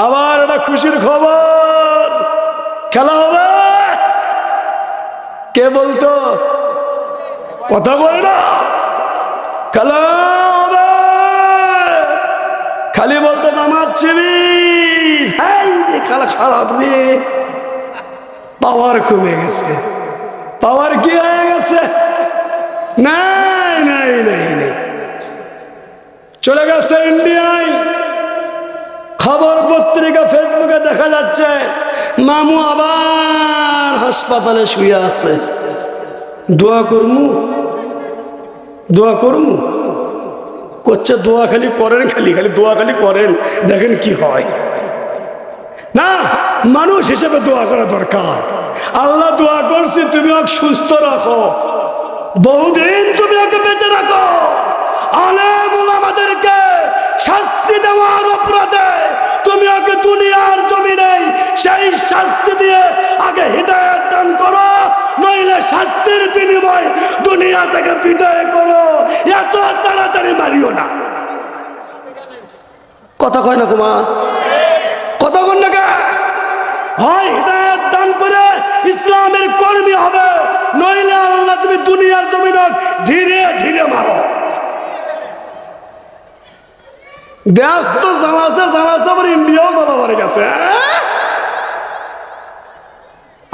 আবার একটা খুশির খবর, খেলা হবে। কে বলতো? কথা বলে না, খেলা হবে। খালি বলতো জামাত শিবির, খেলা খারাপ রে। পাওয়ার কমে গেছে। পাওয়ার কি হয়ে গেছে? নাই নাই নাই নাই, চলে গেছে ইন্ডিয়ায়। খবর পত্রিকা ফেসবুকে দেখা যাচ্ছে মামু আবার হাসপাতালে শুয়ে আছে। দোয়া করমু, দোয়া করমু করছে। দোয়া খালি করেন, খালি খালি দোয়া খালি করেন, দেখেন কি হয়। না, মানুষ হিসেবে দোয়া করা দরকার। আল্লাহ দোয়া করছি তুমি ওকে সুস্থ রাখো, বহুদিন তুমি ওকে বেঁচে রাখো। আলেম ওলামাদেরকে শাস্তি দেওয়ার অপরাধে তুমি ওকে দুনিয়ার জমিনে সেই শাস্তি দিয়ে আগে হিদায়াত দান করো, নইলে শাস্তির বিনিময় দুনিয়া থেকে বিদায় করো। এত তাড়াতাড়ি মারিও না। কথা কয় না কুমা, কথা কন না। হয় হিদায়াত দান করে ইসলামের কর্মী হবে, নইলে আল্লাহ তুমি দুনিয়ার জমিনে ধীরে ধীরে মারো। দেশ তো জ্বালাচ্ছে জ্বালাচ্ছে, আবার ইন্ডিয়াও জ্বালাবার গেছে।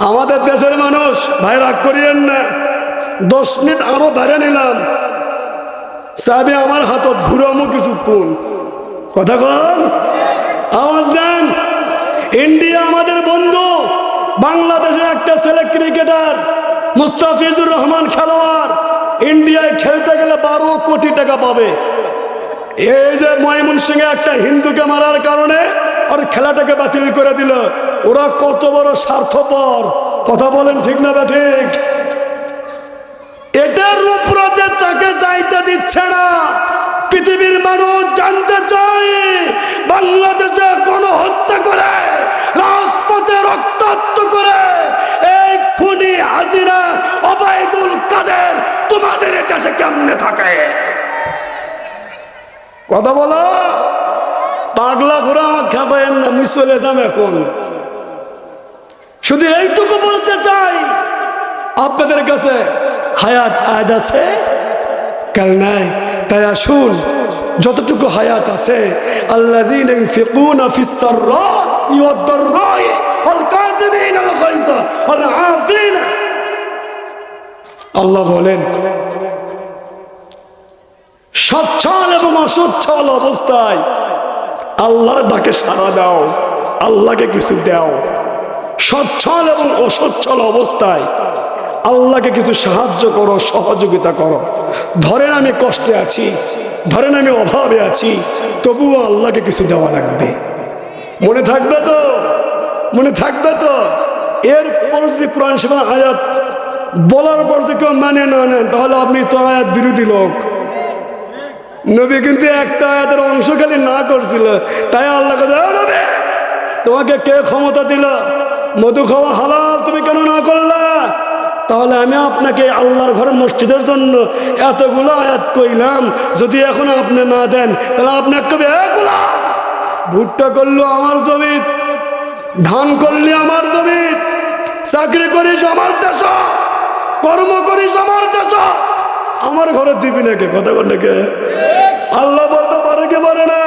আমাদের দেশের মানুষ, ভাই রাগ করিয়েন না, 10 মিনিট আরো বেড়ে নিলাম। সাহেব আমার হাতত ঘুরামো কিছুক্ষণ, কথা কন, আওয়াজ দেন। ইন্ডিয়া আমাদের বন্ধু। বাংলাদেশের একটা ছেলে ক্রিকেটার মুস্তাফিজুর রহমান খেলোয়াড়, ইন্ডিয়ায় খেলতে গেলে 12 কোটি টাকা পাবে। এই যে ময়মনসিংহে একটা হিন্দুকে মারার কারণে ওর খেলাটাকে বাতিল করে দিল। ওরা কত বড় স্বার্থপর, কথা বলেন ঠিক না বা ঠিক? এটার উপরে তাকে যাইতে দিচ্ছে না। পৃথিবীর মানুষ জানতে চায় বাংলাদেশে কোন হত্যা করে, রাজপথে রক্তাক্ত করে এই খুনি হাসিনা ওবায়দুল কাদের তোমাদের দেশে কেমনে থাকে? কথা বলো। পাগলা করে আমার খেপায়েন না, আমি চলে যাম এখন। শুধু এইটুকু বলতে চাই আপনাদের কাছে, হায়াত আজ আছে, কাল নাই। তাই আসুন, যতটুকু হায়াত আছে, আল্লাযীনা ইউনফিকুনা ফিস-সাররা ওয়াদ-দাররা ওয়াল কাযিমিনা আল-গায়য ওয়াল আফিনা। আল্লাহ বলেন সচ্ছল এবং অসচ্ছল অবস্থায় আল্লাহর ডাকে সাড়া দাও, আল্লাহকে কিছু দাও। সচ্ছল এবং অসচ্ছল অবস্থায় আল্লাহকে কিছু সাহায্য করো, সহযোগিতা করো। ধরেন আমি কষ্টে আছি, ধরেন আমি অভাবে আছি, তবুও আল্লাহকে কিছু দেওয়া লাগবে। মনে থাকবে তো? মনে থাকবে তো? এরপর যদি কোরআন শরীফের আয়াত বলার পর যদি কেউ মানে না নেন, তাহলে আপনি তো আয়াত বিরোধী লোক। নবী কিন্তু একটা আয়াতের অংশ খালি না করছিল, তাই আল্লাহ নবী তোমাকে কে ক্ষমতা দিল মধু খাওয়া হালাল, তুমি কেন না করলা? তাহলে আমি আপনাকে আল্লাহর ঘরে মসজিদের জন্য এতগুলো আয়াত কইলাম, যদি এখন আপনি না দেন তাহলে আপনাকে কবে এগুলা ভুট্টা করলো আমার জমি, ধান করলি আমার জমি, চাকরি করিস আমার দেশ, কর্ম করিস আমার দেশ, আমার ঘরে দিবি নাকি? কথা বল নাকি? আল্লাহ বলতে পারে কি পারে না?